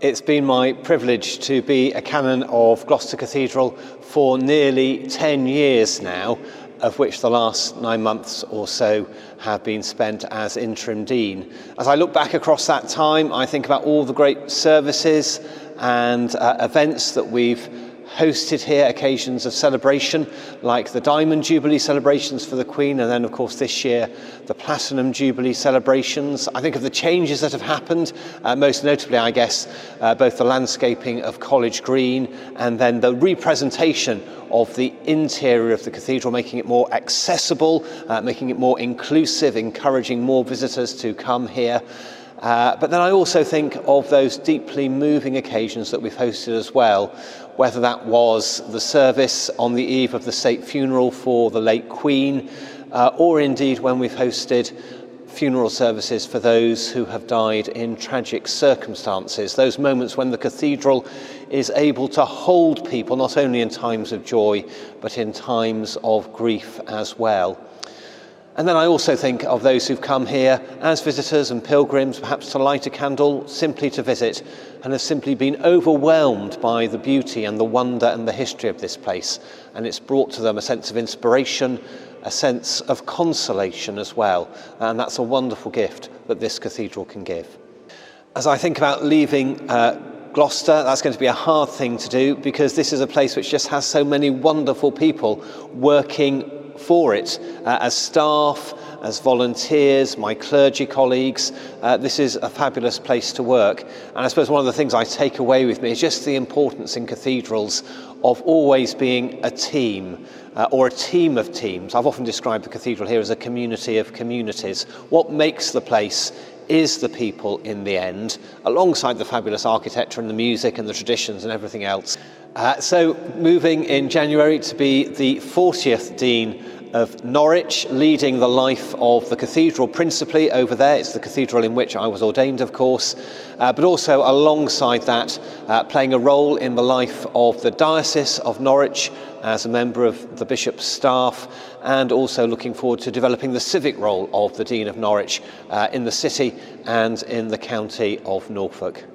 It's been my privilege to be a canon of Gloucester Cathedral for nearly 10 years now, of which the last 9 months or so have been spent as interim dean. As I look back across that time, I think about all the great services and events that we've hosted here, occasions of celebration like the Diamond Jubilee celebrations for the Queen, and then of course this year the Platinum Jubilee celebrations. I think of the changes that have happened, most notably I guess both the landscaping of College Green and then the representation of the interior of the cathedral, making it more accessible, making it more inclusive, encouraging more visitors to come here. But then I also think of those deeply moving occasions that we've hosted as well, whether that was the service on the eve of the state funeral for the late Queen, or indeed when we've hosted funeral services for those who have died in tragic circumstances, those moments when the cathedral is able to hold people not only in times of joy, but in times of grief as well. And then I also think of those who've come here as visitors and pilgrims, perhaps to light a candle, simply to visit, and have simply been overwhelmed by the beauty and the wonder and the history of this place. And it's brought to them a sense of inspiration, a sense of consolation as well. And that's a wonderful gift that this cathedral can give. As I think about leaving Gloucester, that's going to be a hard thing to do, because this is a place which just has so many wonderful people working for it, as staff, as volunteers, my clergy colleagues. This is a fabulous place to work. And I suppose one of the things I take away with me is just the importance in cathedrals of always being a team, or a team of teams. I've often described the cathedral here as a community of communities. What makes the place is the people in the end, alongside the fabulous architecture and the music and the traditions and everything else. So moving in January to be the 40th Dean of Norwich, leading the life of the cathedral principally over there. It's the cathedral in which I was ordained, of course, but also alongside that, playing a role in the life of the Diocese of Norwich as a member of the Bishop's staff, and also looking forward to developing the civic role of the Dean of Norwich in the city and in the county of Norfolk.